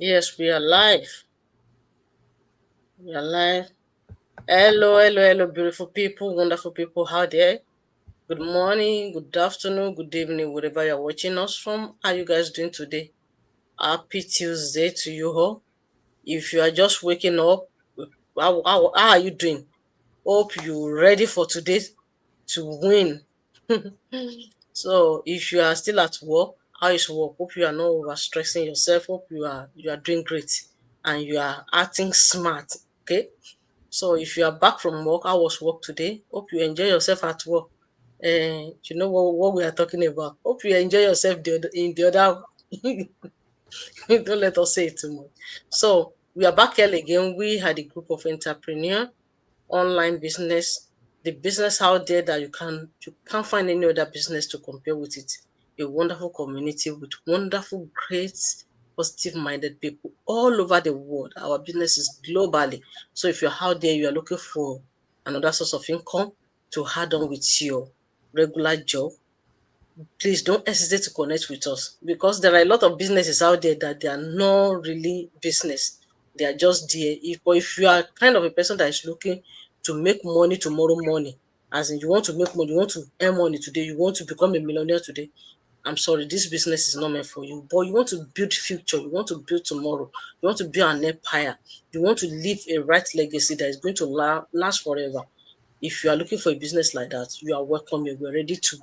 Yes, we are live. We are live. Hello, hello, hello, beautiful people, wonderful people. How there? Good morning, good afternoon, good evening, wherever you're watching us from. How are you guys doing today? Happy Tuesday to you all. If you are just waking up, how are you doing? Hope you're ready for today to win. So if you are still at work, how is work? Hope you are not over stressing yourself. Hope you are doing great and you are acting smart. Okay. So if you are back from work, how was work today? Hope you enjoy yourself at work. You know what we are talking about. Hope you enjoy yourself in the other. Don't let us say it too much. So we are back here again. We had a group of entrepreneurs, online business, the business out there that you can't find any other business to compare with it. A wonderful community with wonderful, great, positive-minded people all over the world. Our business is globally. So if you're out there, you are looking for another source of income to add on with your regular job, please don't hesitate to connect with us because there are a lot of businesses out there that they are not really business. They are just there. But if you are kind of a person that is looking to make money tomorrow morning, as in you want to make money, you want to earn money today, you want to become a millionaire today, I'm sorry, this business is not meant for you. But you want to build future, you want to build tomorrow, you want to build an empire, you want to leave a right legacy that is going to last forever. If you are looking for a business like that, you are welcome. We're ready to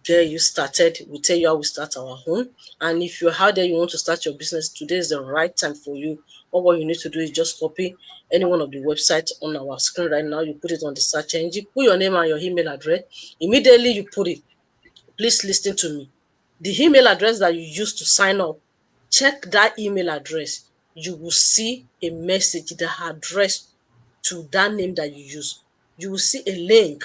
get you started. We'll tell you how we start our own. And if you're out there, you want to start your business, today is the right time for you. All what you need to do is just copy any one of the websites on our screen right now. You put it on the search engine, put your name and your email address. Immediately you put it. Please listen to me. The email address that you use to sign up, check that email address. You will see a message that addressed to that name that you use. You will see a link.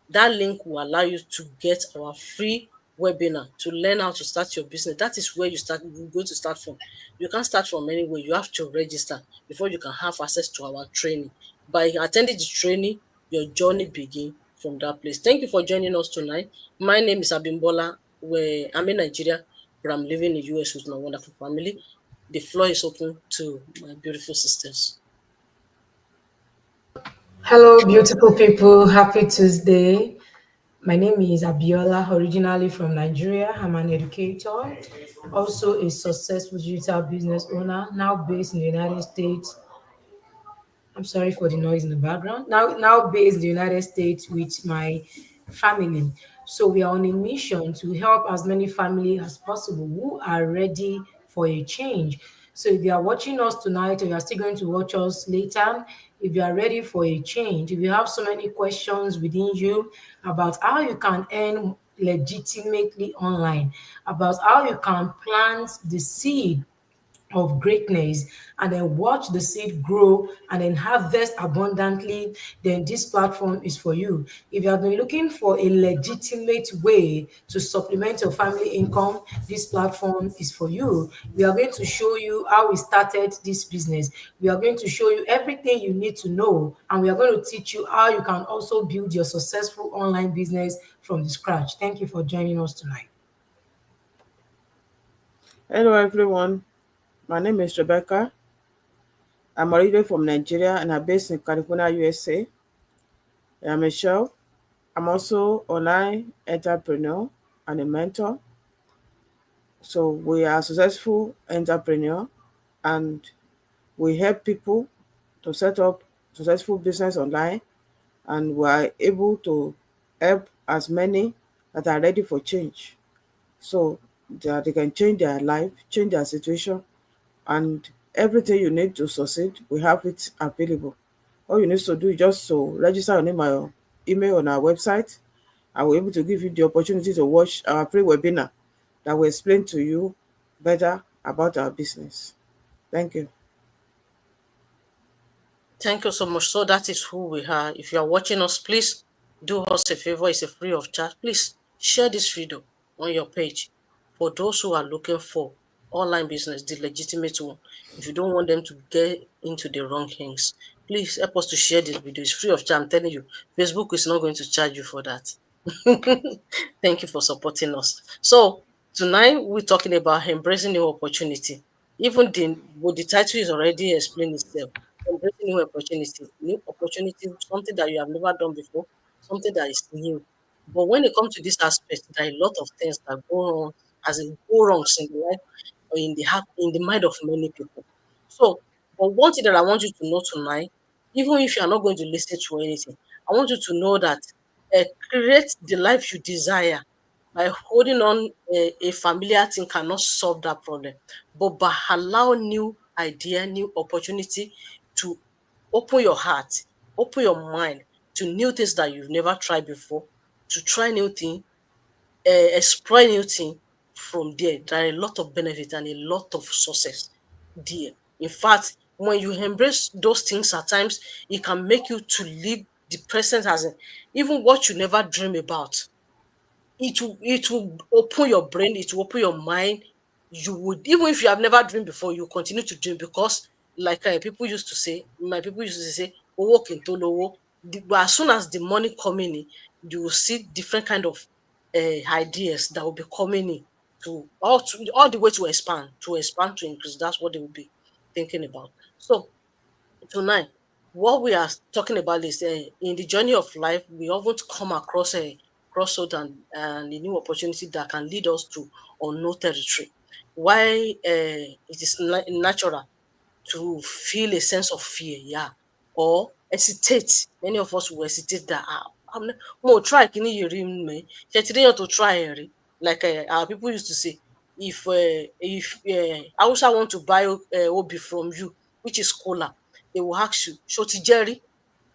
That link will allow you to get our free webinar to learn how to start your business. That is where you're going to start from. You can't start from anywhere. You have to register before you can have access to our training. By attending the training, your journey begins from that place. Thank you for joining us tonight. My name is Abimbola. I'm in Nigeria, but I'm living in the US with my wonderful family. The floor is open to my beautiful sisters. Hello, beautiful people. Happy Tuesday. My name is Abiola, originally from Nigeria. I'm an educator, also a successful digital business owner, now based in the United States. I'm sorry for the noise in the background. Now based in the United States with my family. So we are on a mission to help as many families as possible who are ready for a change. So if you are watching us tonight or you are still going to watch us later, if you are ready for a change, if you have so many questions within you about how you can earn legitimately online, about how you can plant the seed of greatness and then watch the seed grow and then harvest abundantly, then this platform is for you. If you have been looking for a legitimate way to supplement your family income, this platform is for you. We are going to show you how we started this business. We are going to show you everything you need to know, and we are going to teach you how you can also build your successful online business from the scratch. Thank you for joining us tonight. Hello everyone, my name is Rebecca. I'm originally from Nigeria and I'm based in California, USA. I'm a chef. I'm also online entrepreneur and a mentor. So we are successful entrepreneur and we help people to set up successful business online, and we are able to help as many that are ready for change so that they can change their life, change their situation, and everything you need to succeed, we have it available. All you need to do is just to register your name and your email on our website, and we're able to give you the opportunity to watch our free webinar that will explain to you better about our business. Thank you. Thank you so much. So that is who we are. If you are watching us, please do us a favor. It's a free of charge. Please share this video on your page for those who are looking for online business, the legitimate one. If you don't want them to get into the wrong hands, please help us to share this video. It's free of charge. I'm telling you, Facebook is not going to charge you for that. Thank you for supporting us. So tonight we're talking about embracing new opportunity. Even the title is already explained itself. Embracing new opportunity, something that you have never done before, something that is new. But when it comes to this aspect, there are a lot of things that go wrong, as in go wrongs in the life or in the heart, in the mind of many people. So, but one thing that I want you to know tonight, even if you are not going to listen to anything, I want you to know that create the life you desire. By holding on a familiar thing cannot solve that problem, but by allow new idea, new opportunity to open your heart, open your mind to new things that you've never tried before, to try new thing, explore new thing. From there, there are a lot of benefit and a lot of success there. In fact, when you embrace those things at times, it can make you to live the present as even what you never dream about. It will open your brain, it will open your mind. You would, even if you have never dreamed before, you continue to dream because, like people used to say, my people used to say, "Owo kento lowo." But as soon as the money coming in, you will see different kind of ideas that will be coming in to all the way to increase. That's what they will be thinking about. So tonight, what we are talking about is in the journey of life, we often come across a crossroad and a new opportunity that can lead us to unknown territory. Why it is natural to feel a sense of fear, yeah, or hesitate. Many of us will hesitate that I'm not, mo try kini yiri me. To try like our people used to say, if Hausa want to buy obi from you, which is cola, they will ask you, "Shoti jerry,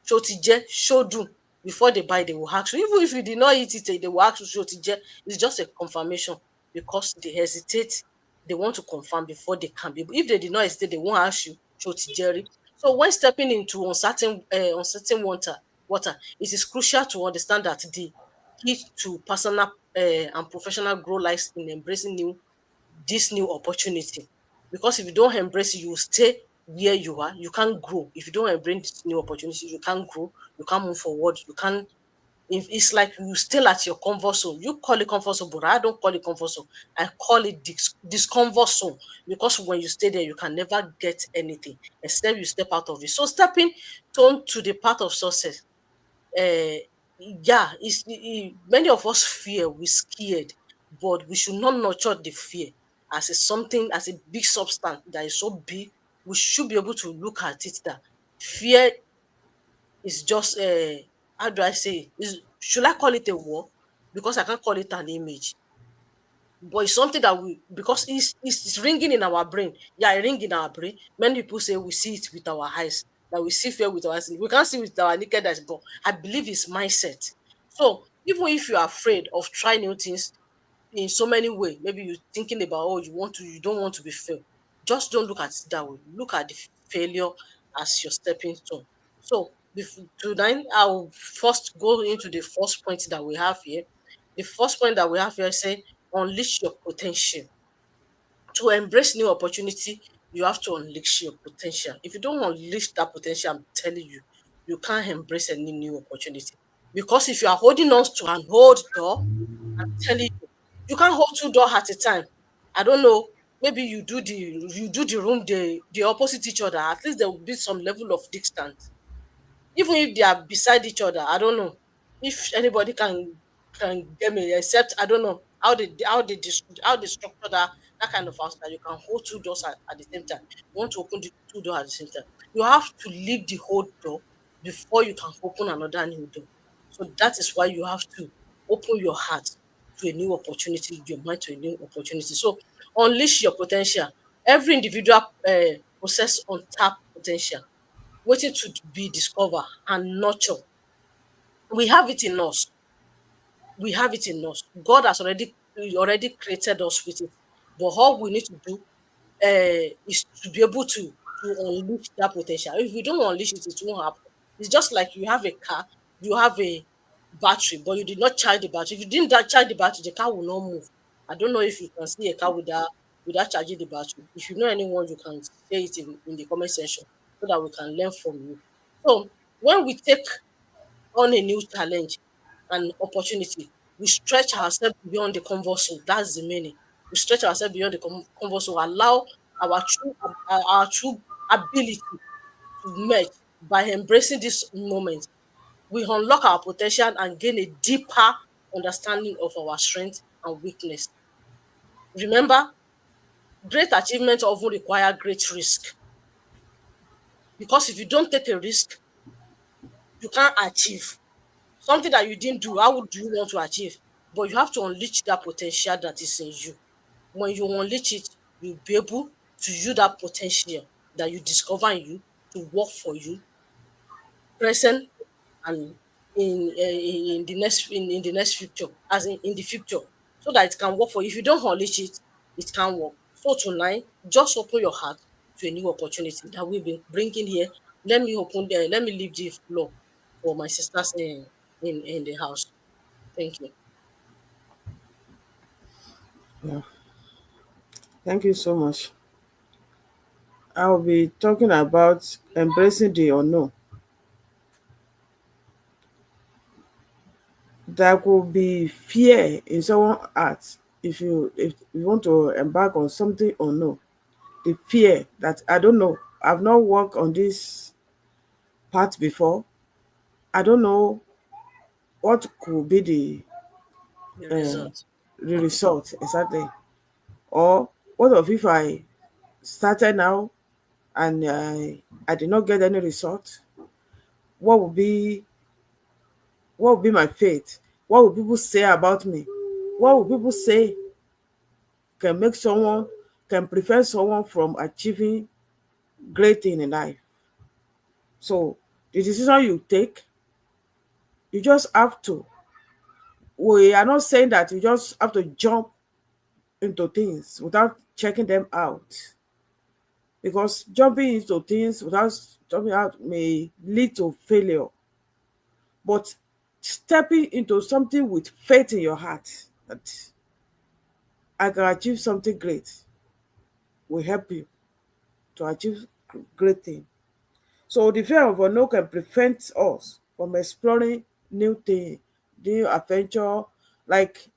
shoti je, shodu." Before they buy, they will ask you. Even if you did not eat it, they will ask you, "Shoti je." It's just a confirmation because they hesitate. They want to confirm before they can be. If they did not hesitate, they won't ask you, "Shoti jerry." So when stepping into uncertain water, it is crucial to understand that the key to personal and professional growth lies in embracing this new opportunity. Because if you don't embrace it, you will stay where you are. You can't grow. If you don't embrace this new opportunity, you can't grow. You can't move forward. You can't. If it's like you still at your comfort zone. You call it comfort zone, but I don't call it comfort zone. I call it discomfort zone because when you stay there, you can never get anything except you step out of it. So stepping to the path of success, uh, yeah, many of us fear, we scared, but we should not nurture the fear as a something, as a big substance that is so big. We should be able to look at it that fear is just how do I say it? Should I call it a war? Because I can't call it an image, but it's something that we, because it's ringing in our brain. Yeah, it ring in our brain. Many people say we see it with our eyes, that we see fear with our eyes. We can't see with our naked eyes, but I believe it's mindset. So even if you are afraid of trying new things in so many ways, maybe you're thinking about, oh, you don't want to be failed. Just don't look at it that way. Look at the failure as your stepping stone. So tonight I'll first go into the first point that we have here. The first point that we have here say unleash your potential. To embrace new opportunity, you have to unleash your potential. If you don't unleash that potential, I'm telling you, you can't embrace any new opportunity. Because if you are holding on to an old door, I'm telling you, you can't hold two doors at a time. I don't know. Maybe you do the room the opposite each other. At least there will be some level of distance, even if they are beside each other. I don't know if anybody can get me, except I don't know how they structure that kind of house that you can hold two doors at the same time. You want to open the two doors at the same time, you have to leave the whole door before you can open another new door. So that is why you have to open your heart to a new opportunity, your mind to a new opportunity. So unleash your potential. Every individual possess untapped potential waiting to be discovered and nurtured. We have it in us. We have it in us. God has already created us with it. But all we need to do is to be able to unleash that potential. If we don't unleash it, it won't happen. It's just like you have a car, you have a battery, but you did not charge the battery. If you didn't charge the battery, the car will not move. I don't know if you can see a car without charging the battery. If you know anyone, you can say it in the comment section so that we can learn from you. So when we take on a new challenge and opportunity, we stretch ourselves beyond the comfort zone. That's the meaning. We stretch ourselves beyond the comfort zone, allow our true ability to merge by embracing this moment. We unlock our potential and gain a deeper understanding of our strength and weakness. Remember, great achievements often require great risk, because if you don't take a risk, you can't achieve something that you didn't do. How would you want to achieve? But you have to unleash that potential that is in you. When you unleash it, you'll be able to use that potential that you discover in you to work for you, present and in the next future, as in the future, so that it can work for you. If you don't unleash it, it can't work. So tonight, just open your heart to a new opportunity that we've been bringing here. Let me leave the floor for my sisters in the house. Thank you. Yeah. Thank you so much. I'll be talking about embracing the unknown. There could be fear in someone's heart if you want to embark on something unknown. The fear that I don't know. I've not worked on this part before. I don't know what could be The uh, result. the result exactly. Or what if I started now and I did not get any result? What would be what would be my fate? What would people say about me? What would people say can make someone can prevent someone from achieving great thing in life? So the decision you take, you just have to. We are not saying that you just have to jump into things without checking them out, because jumping into things without jumping out may lead to failure. But stepping into something with faith in your heart that I can achieve something great will help you to achieve great thing. So the fear of unknown can prevent us from exploring new thing, new adventure. Like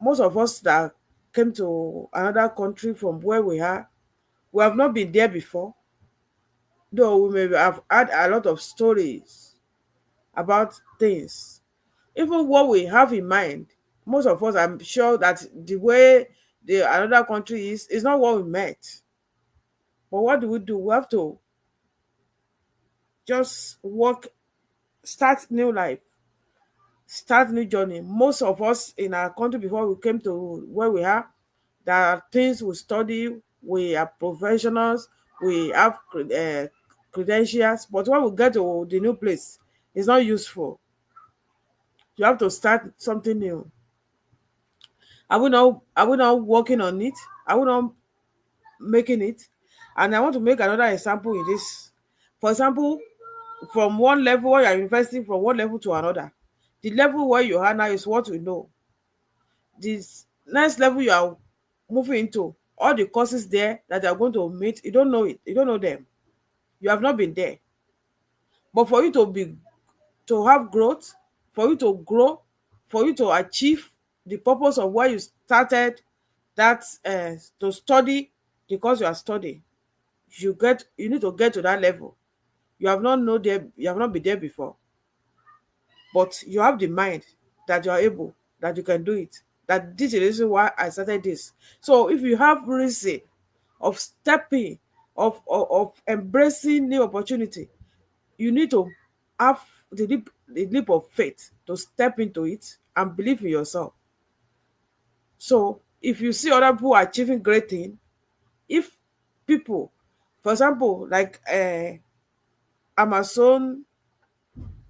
most of us that came to another country from where we have not been there before, though we may have had a lot of stories about things. Even what we have in mind, most of us, I'm sure that the way the another country is not what we met. But what do? We have to just work, start new life, start new journey. Most of us in our country before we came to where we are, there are things we study, we are professionals, we have credentials, but when we get to the new place, it's not useful. You have to start something new. Are we not working on it? Are we not making it? And I want to make another example in this. For example, from one level where you're investing from one level to another. The level where you are now is what we know. This next level you are moving into, all the courses there that you're going to meet, you don't know it, you don't know them. You have not been there. But for you to have growth, for you to grow, for you to achieve the purpose of why you started that to study the course you are studying, you need to get to that level. You have not been there before, but you have the mind that you are able, that you can do it. That this is the reason why I started this. So if you have reason of stepping, of embracing new opportunity, you need to have the leap of faith to step into it and believe in yourself. So if you see other people achieving great things, if people, for example, like Amazon,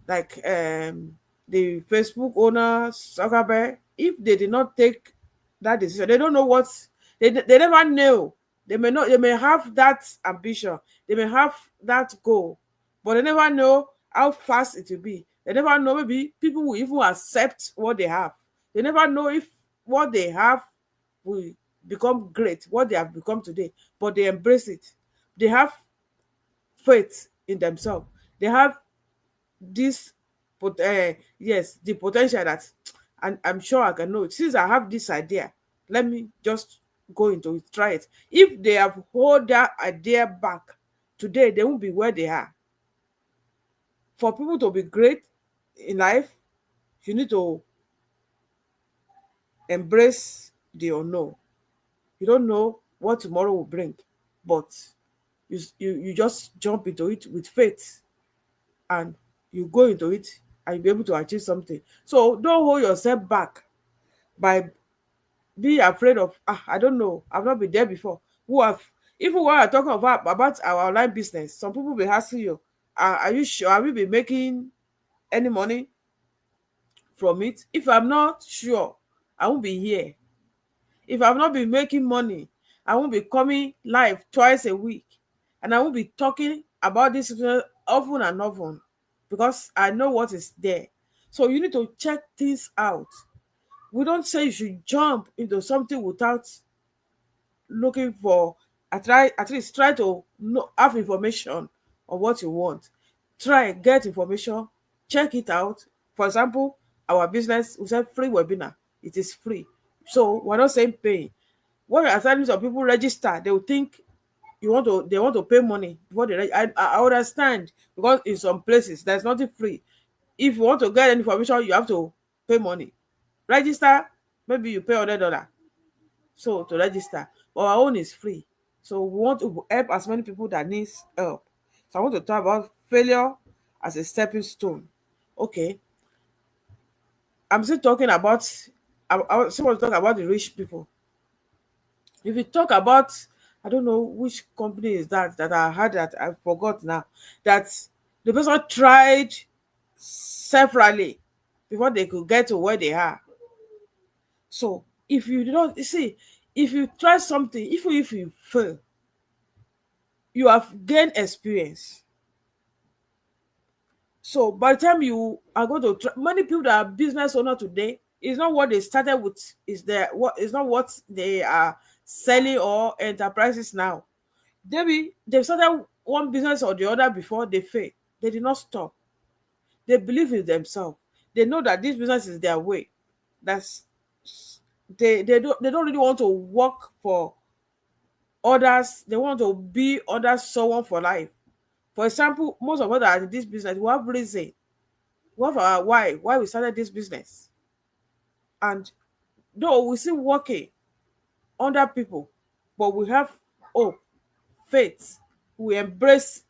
like the Facebook owner Zuckerberg, if they did not take that decision, they don't know what they never know. They may have that ambition, they may have that goal, but they never know how fast it will be. They never know, maybe people will even accept what they have. They never know if what they have will become great, what they have become today, but they embrace it. They have faith in themselves. They have this yes, the potential that, and I'm sure I can know it. Since I have this idea, let me just go into it, try it. If they have hold that idea back, today they won't be where they are. For people to be great in life, you need to embrace the unknown. You don't know what tomorrow will bring, but you just jump into it with faith, and you go into it, and you'll be able to achieve something. So don't hold yourself back by being afraid of, I don't know, I've not been there before. Who have, even when I'm talking about our online business, some people be asking you, are you sure, have you been making any money from it? If I'm not sure, I won't be here. If I've not been making money, I won't be coming live twice a week. And I won't be talking about this often and often, because I know what is there. So you need to check things out. We don't say you should jump into something without looking for, at least try to know, have information on what you want. Try, get information, check it out. For example, our business, we said free webinar. It is free. So we're not saying pay. When you're assigning some people register, they will think they want to pay money before they I understand, because in some places there's nothing free. If you want to get any information, you have to pay money. Register, maybe you pay $100 so to register, but our own is free. So we want to help as many people that needs help. So I want to talk about failure as a stepping stone. Okay, I'm still talking about, I still want to talk about the rich people. If you talk about, I don't know which company is that I heard, that I forgot now, that the person tried separately before they could get to where they are. So if you don't, you see, if you try something, even if you fail, you have gained experience. So by the time you are going to try, many people that are business owner today, is not what they started with, is not what they are selling or enterprises now. Maybe they've started one business or the other before they fail. They did not stop. They believe in themselves. They know that this business is their way. That's, they don't really want to work for others. They want to be under someone for life. For example, most of us that are in this business, we have reason. We have our why we started this business. And though we still working under people, but we have hope, faith. We embrace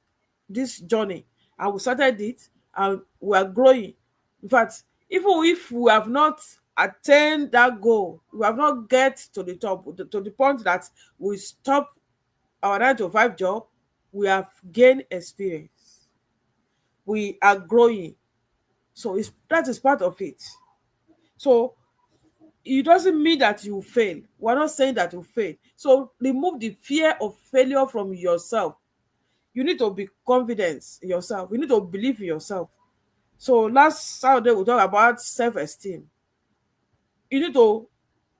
this journey, and we started it, and we are growing. In fact, even if we have not attained that goal, we have not get to the top, to the point that we stop our 9 to 5 job, we have gained experience. We are growing. So that is part of it. So it doesn't mean that you fail. We're not saying that you fail. So remove the fear of failure from yourself. You need to be confident in yourself. You need to believe in yourself. So last Saturday we talked about self-esteem. You need to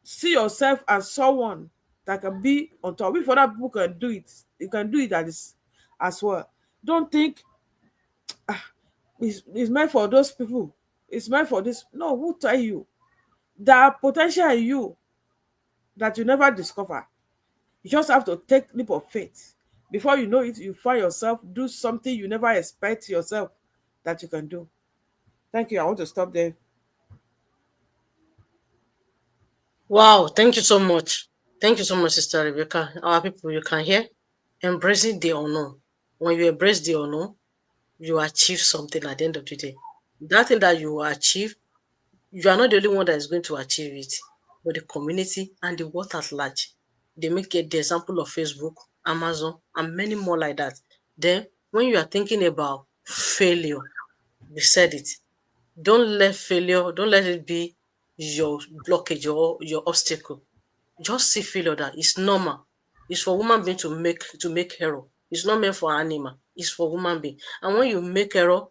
see yourself as someone that can be on top. If other people can do it, you can do it as well. Don't think it's meant for those people. It's meant for this. No, who tell you? There are potential in you that you never discover. You just have to take leap of faith. Before you know it, you find yourself do something you never expect yourself that you can do. Thank you. I want to stop there. Wow, thank you so much. Thank you so much, Sister Rebecca. Our people, you can hear, embracing the unknown. When you embrace the unknown, you achieve something at the end of the day. That thing that you achieve, you are not the only one that is going to achieve it, but the community and the world at large. They make it the example of Facebook, Amazon, and many more like that. Then, when you are thinking about failure, we said it. Don't let it be your blockage or your obstacle. Just see failure that it's normal. It's for human being to make error. It's not meant for animal. It's for human being. And when you make error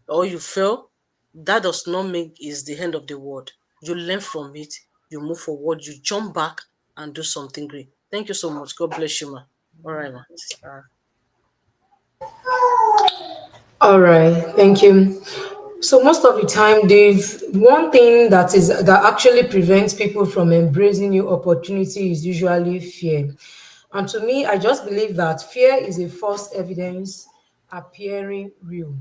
or you fail, that does not make is the end of the world. You learn from it, you move forward, you jump back and do something great. Thank you so much. God bless you, ma. All right, ma. All right, thank you. So most of the time, Dave, one thing that actually prevents people from embracing new opportunity is usually fear. And to me, I just believe that fear is a false evidence appearing real.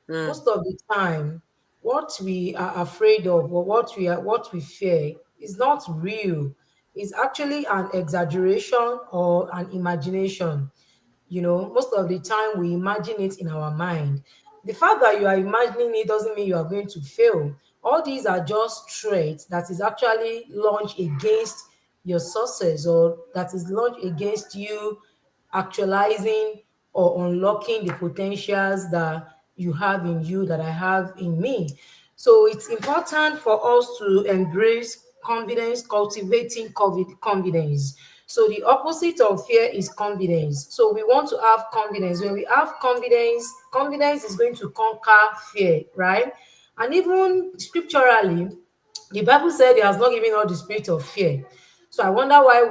Mm, Most of the time, what we are afraid of or what we fear is not real. It's actually an exaggeration or an imagination. Most of the time we imagine it in our mind. The fact that you are imagining it doesn't mean you are going to fail. All these are just traits that is actually launched against your success, or that is launched against you actualizing or unlocking the potentials that you have in you, that I have in me. So it's important for us to embrace confidence, cultivating confidence. So the opposite of fear is confidence. So we want to have confidence. When we have confidence, confidence is going to conquer fear, right? And even scripturally, the Bible said he has not given us the spirit of fear. So I wonder why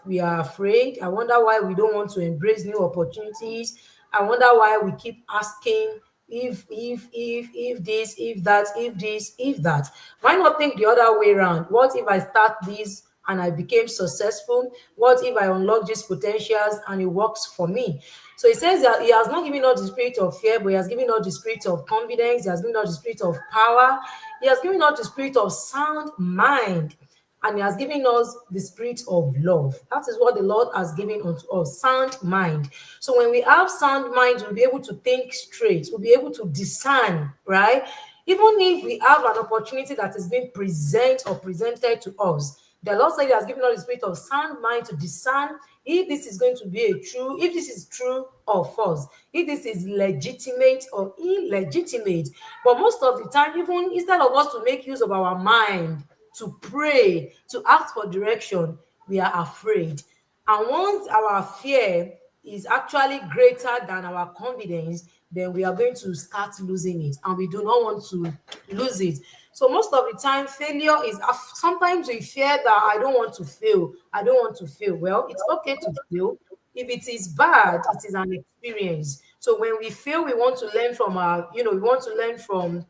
we are afraid. I wonder why we don't want to embrace new opportunities. I wonder why we keep asking if this, if that, if this, if that. Why not think the other way around? What if I start this and I became successful? What if I unlock these potentials and it works for me? So he says that he has not given us the spirit of fear, but he has given us the spirit of confidence. He has given us the spirit of power. He has given us the spirit of sound mind, and he has given us the spirit of love. That is what the Lord has given unto us, sound mind. So when we have sound mind, we'll be able to think straight, we'll be able to discern, right? Even if we have an opportunity that is being presented to us, the Lord said he has given us the spirit of sound mind to discern if this is going to be if this is true or false, if this is legitimate or illegitimate. But most of the time, even instead of us to make use of our mind, to pray, to ask for direction, we are afraid. And once our fear is actually greater than our confidence, then we are going to start losing it. And we do not want to lose it. So most of the time, failure is sometimes we fear that I don't want to fail. I don't want to fail. Well, it's okay to fail. If it is bad, it is an experience. So when we fail, we want to learn from we want to learn from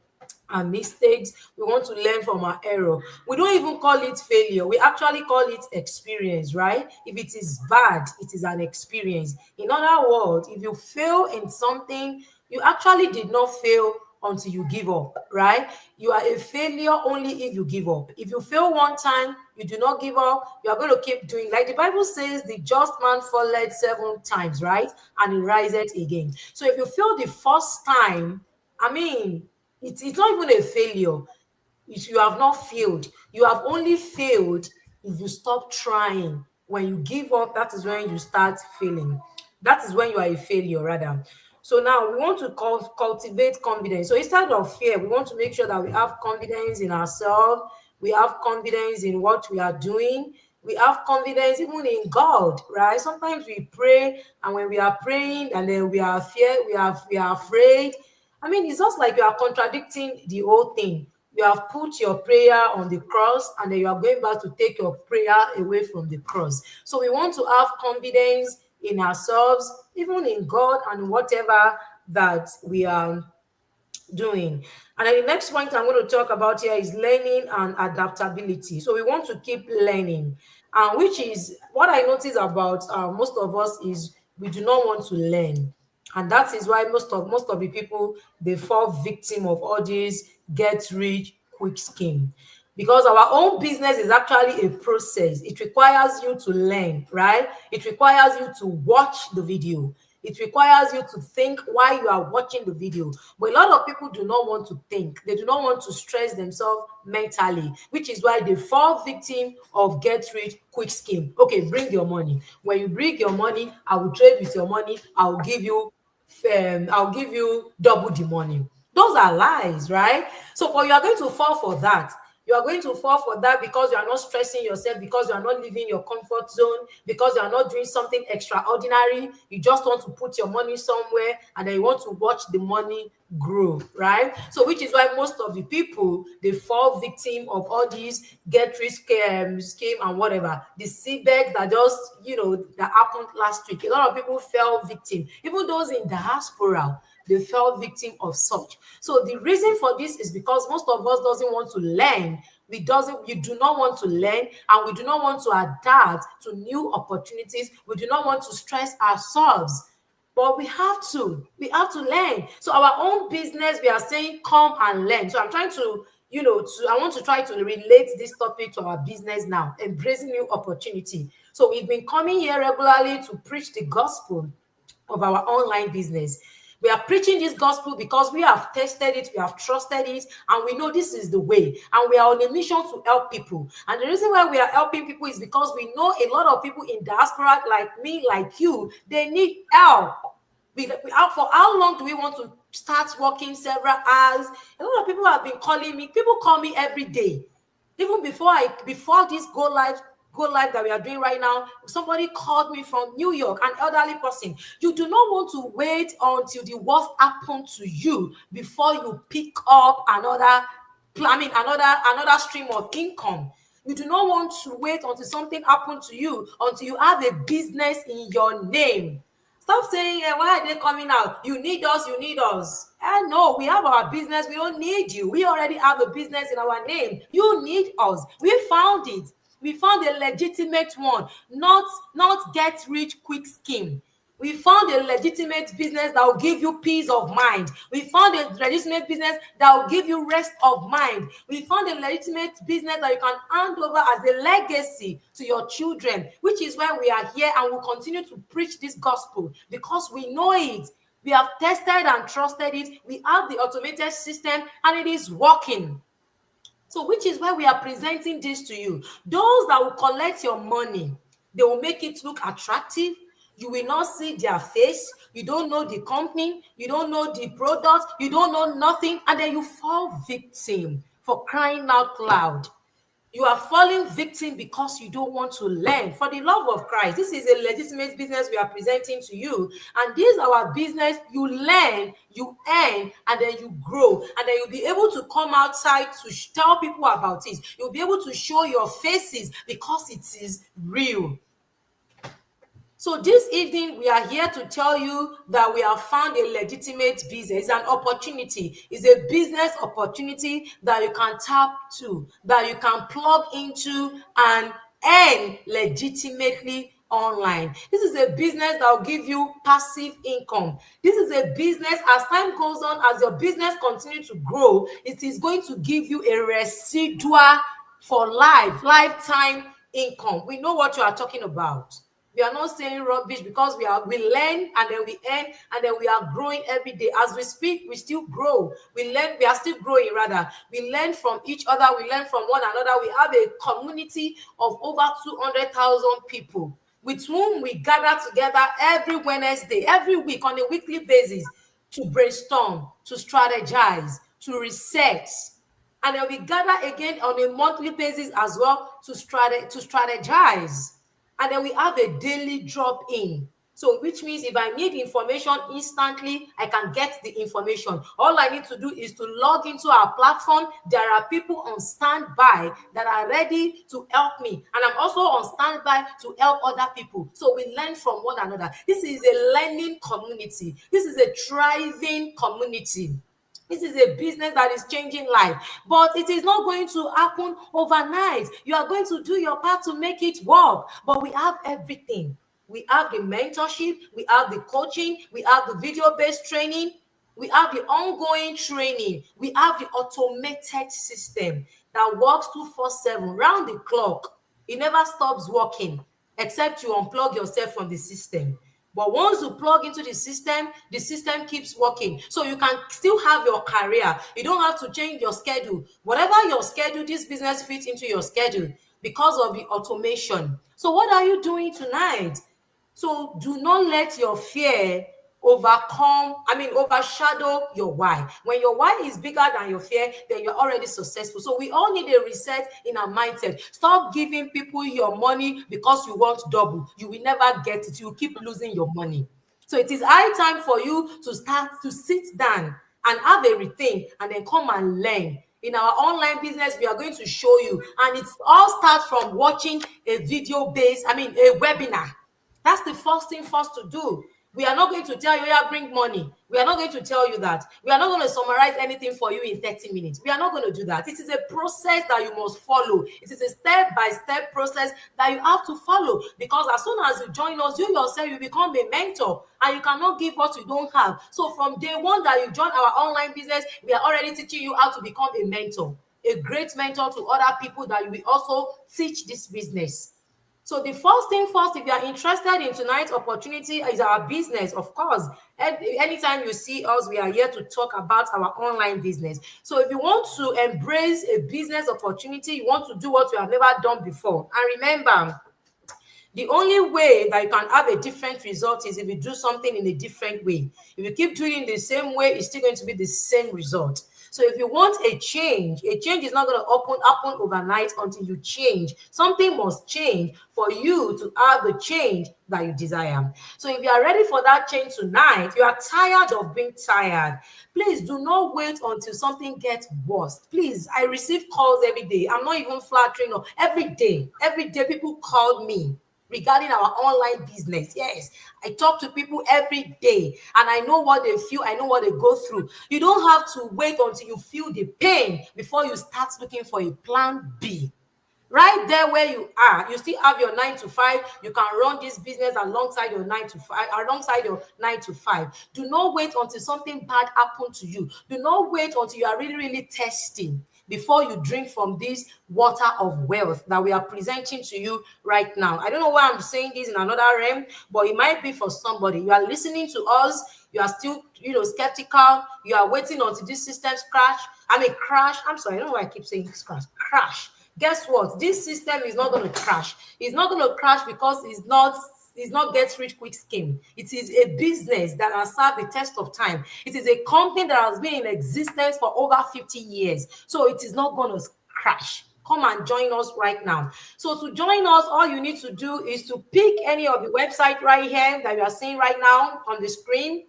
our mistakes. We want to learn from our error. We don't even call it failure. We actually call it experience, right? If it is bad, it is an experience. In other words, if you fail in something, you actually did not fail until you give up, right? You are a failure only if you give up. If you fail one time, you do not give up, you are going to keep doing. Like the Bible says, the just man falleth 7 times, right? And he riseth again. So if you fail the first time, I mean, it's not even a failure. If you have not failed, you have only failed if you stop trying. When you give up, that is when you start failing. That is when you are a failure, rather. So now we want to cultivate confidence. So instead of fear, we want to make sure that we have confidence in ourselves. We have confidence in what we are doing. We have confidence even in God, right? Sometimes we pray, and when we are praying, and then we are we are afraid. I mean, it's just like you are contradicting the whole thing. You have put your prayer on the cross, and then you are going back to take your prayer away from the cross. So we want to have confidence in ourselves, even in God, and whatever that we are doing. And then the next point I'm going to talk about here is learning and adaptability. So we want to keep learning, which is what I notice about most of us is we do not want to learn. And that is why most of the people, they fall victim of all these get rich quick scheme, because our own business is actually a process. It requires you to learn, right? It requires you to watch the video. It requires you to think while you are watching the video. But a lot of people do not want to think. They do not want to stress themselves mentally, which is why they fall victim of get rich quick scheme. Okay, bring your money. When you bring your money, I will trade with your money. I'll give you double the money. Those are lies, right? So, but you are going to fall for that. You are going to fall for that because you are not stressing yourself, because you are not leaving your comfort zone, because you are not doing something extraordinary. You just want to put your money somewhere, and then you want to watch the money grow, right? So, which is why most of the people, they fall victim of all these get rich scheme and whatever. The seabed that just that happened last week. A lot of people fell victim, even those in diaspora. they fell victim of such. So the reason for this is because most of us doesn't want to learn. We do not want to learn, and we do not want to adapt to new opportunities. We do not want to stress ourselves. But we have to learn. So our own business, we are saying come and learn. So I'm trying to, I want to try to relate this topic to our business now, embracing new opportunity. So we've been coming here regularly to preach the gospel of our online business. We are preaching this gospel because we have tested it, we have trusted it, and we know this is the way. And we are on a mission to help people. And the reason why we are helping people is because we know a lot of people in diaspora, like me, like you, they need help. For how long do we want to start working several hours? A lot of people have been calling me. People call me every day. Even before this go live that we are doing right now, somebody called me from New York, an elderly person. You do not want to wait until the worst happens to you before you pick up another stream of income. You do not want to wait until something happens to you, until you have a business in your name. Stop saying, why are they coming out? You need us, you need us. No, we have our business. We don't need you. We already have a business in our name. You need us. We found it. We found a legitimate one, not get rich quick scheme. We found a legitimate business that will give you peace of mind. We found a legitimate business that will give you rest of mind. We found a legitimate business that you can hand over as a legacy to your children, which is why we are here and will continue to preach this gospel because we know it. We have tested and trusted it. We have the automated system and it is working. So which is why we are presenting this to you. Those that will collect your money, they will make it look attractive. You will not see their face. You don't know the company. You don't know the product. You don't know nothing. And then you fall victim for crying out loud. You are falling victim because you don't want to learn. For the love of Christ, this is a legitimate business we are presenting to you. And this is our business. You learn, you earn, and then you grow. And then you'll be able to come outside to tell people about it. You'll be able to show your faces because it is real. So this evening, we are here to tell you that we have found a legitimate business. It's an opportunity. It's a business opportunity that you can tap to, that you can plug into and earn legitimately online. This is a business that will give you passive income. This is a business, as time goes on, as your business continues to grow, it is going to give you a residual for lifetime income. We know what you are talking about. We are not saying rubbish because we learn and then we earn and then we are growing every day. As we speak, we still grow. We learn, we are still growing rather. We learn from each other, we learn from one another. We have a community of over 200,000 people with whom we gather together every Wednesday, every week on a weekly basis to brainstorm, to strategize, to research. And then we gather again on a monthly basis as well to strategize. And then we have a daily drop in. So which means if I need information instantly, I can get the information. All I need to do is to log into our platform. There are people on standby that are ready to help me. And I'm also on standby to help other people. So we learn from one another. This is a learning community. This is a thriving community. This is a business that is changing life, but it is not going to happen overnight. You are going to do your part to make it work, but we have everything. We have the mentorship, we have the coaching, we have the video-based training, we have the ongoing training, we have the automated system that works 24/7, round the clock. It never stops working except you unplug yourself from the system. But once you plug into the system keeps working. So you can still have your career. You don't have to change your schedule. Whatever your schedule, this business fits into your schedule because of the automation. So what are you doing tonight? So do not let your fear overshadow your why. When your why is bigger than your fear, then you're already successful. So we all need a reset in our mindset. Stop giving people your money because you want double. You will never get it. You will keep losing your money. So it is high time for you to start to sit down and have a rethink and then come and learn. In our online business, we are going to show you, and it all starts from watching a webinar. That's the first thing first to do. We are not going to tell you, yeah, bring money. We are not going to tell you that. We are not going to summarize anything for you in 30 minutes. We are not going to do that. It is a process that you must follow. It is a step-by-step process that you have to follow, because as soon as you join us, you yourself, you become a mentor, and you cannot give what you don't have. So from day one that you join our online business, we are already teaching you how to become a mentor, a great mentor to other people that you will also teach this business. So the first thing first, if you are interested in tonight's opportunity, is our business. Of course, anytime you see us, we are here to talk about our online business. So if you want to embrace a business opportunity, you want to do what you have never done before, and remember, the only way that you can have a different result is if you do something in a different way. If you keep doing it the same way, it's still going to be the same result. So if you want a change is not going to happen overnight until you change. Something must change for you to have the change that you desire. So if you are ready for that change tonight, you are tired of being tired, please do not wait until something gets worse. Please, I receive calls every day. I'm not even flattering. No, every day people call me regarding our online business. Yes, I talk to people every day, and I know what they feel, I know what they go through. You don't have to wait until you feel the pain before you start looking for a plan B. Right there where you are, you still have your 9 to 5. You can run this business alongside your 9 to 5, alongside your 9 to 5. Do not wait until something bad happens to you. Do not wait until you are really, really testing before you drink from this water of wealth that we are presenting to you right now. I don't know why I'm saying this in another realm, but it might be for somebody. You are listening to us, you are still, skeptical. You are waiting until this system's crash. I'm sorry, I don't know why I keep saying crash. Guess what? This system is not going to crash. It's not going to crash because it's not get rich quick scheme. It is a business that has served the test of time. It is a company that has been in existence for over 50 years. So it is not going to crash. Come and join us right now. So to join us, all you need to do is to pick any of the website right here that you are seeing right now on the screen.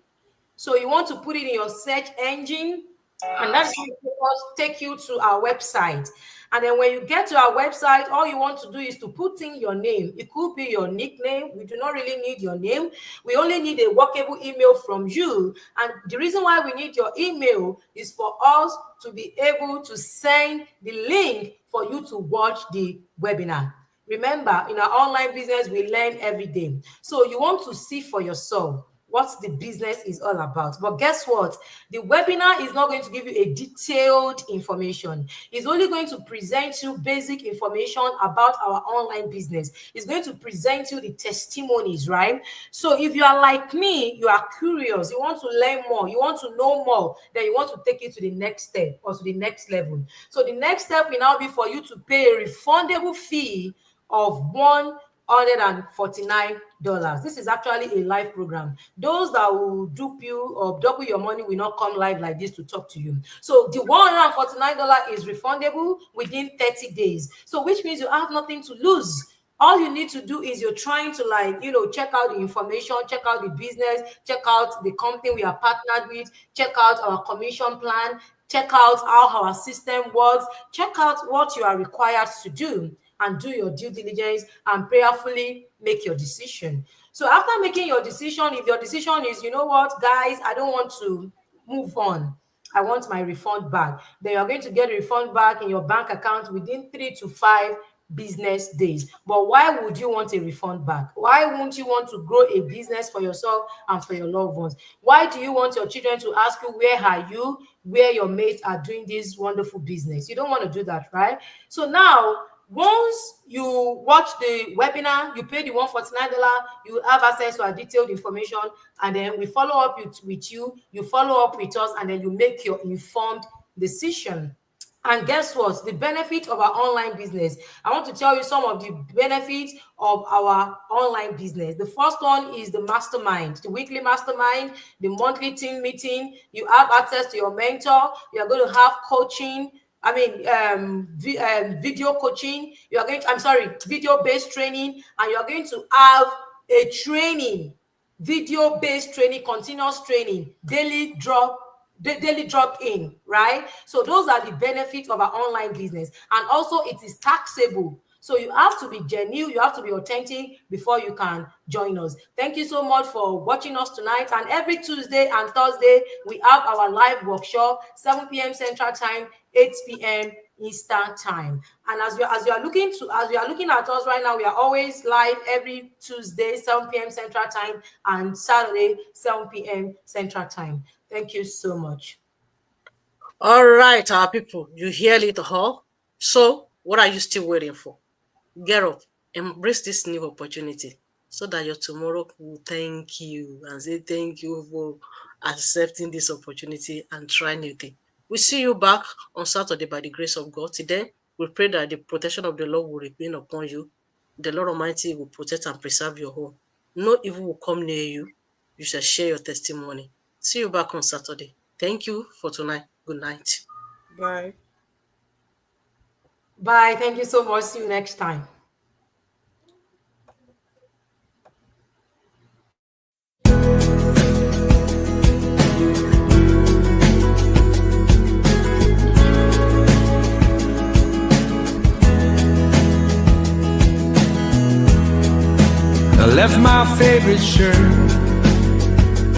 So you want to put it in your search engine, and that's going to take you to our website. And then when you get to our website, all you want to do is to put in your name. It could be your nickname. We do not really need your name. We only need a workable email from you. And the reason why we need your email is for us to be able to send the link for you to watch the webinar. Remember, in our online business, we learn every day. So you want to see for yourself what the business is all about. But guess what? The webinar is not going to give you a detailed information. It's only going to present you basic information about our online business. It's going to present you the testimonies, right? So if you are like me, you are curious, you want to learn more, you want to know more, then you want to take it to the next step or to the next level. So the next step will now be for you to pay a refundable fee of $149. This is actually a live program. Those that will dupe you or double your money will not come live like this to talk to you. So the $149 is refundable within 30 days. So which means you have nothing to lose. All you need to do is you're trying to check out the information, check out the business, check out the company we are partnered with, check out our commission plan, check out how our system works, check out what you are required to do, and do your due diligence and prayerfully make your decision. So after making your decision, if your decision is, you know what, guys, I don't want to move on, I want my refund back, then you're going to get a refund back in your bank account within 3 to 5 business days. But why would you want a refund back? Why won't you want to grow a business for yourself and for your loved ones? Why do you want your children to ask you, where are you, where your mates are doing this wonderful business? You don't want to do that, right? So now, once you watch the webinar, you pay the $149, you have access to our detailed information, and then we follow up with you, you follow up with us, and then you make your informed decision. And guess what? The benefit of our online business. I want to tell you some of the benefits of our online business. The first one is the mastermind, the weekly mastermind, the monthly team meeting. You have access to your mentor. You are going to have coaching. Video coaching. Video-based training, and you are going to have a training, video-based training, continuous training, daily drop in, right? So those are the benefits of our online business. And also it is taxable. So you have to be genuine, you have to be authentic before you can join us. Thank you so much for watching us tonight. And every Tuesday and Thursday, we have our live workshop, 7 p.m. Central Time, 8 p.m. Eastern Time. And as you are looking at us right now, we are always live every Tuesday, 7 p.m. Central Time, and Saturday, 7 p.m. Central Time. Thank you so much. All right, our people, you hear it all. So, what are you still waiting for? Get up, embrace this new opportunity so that your tomorrow will thank you and say thank you for accepting this opportunity and try new thing. We see you back on Saturday by the grace of God. Today, we pray that the protection of the Lord will remain upon you. The Lord Almighty will protect and preserve your home. No evil will come near you. You shall share your testimony. See you back on Saturday. Thank you for tonight. Good night. Bye. Bye. Thank you so much. See you next time. I left my favorite shirt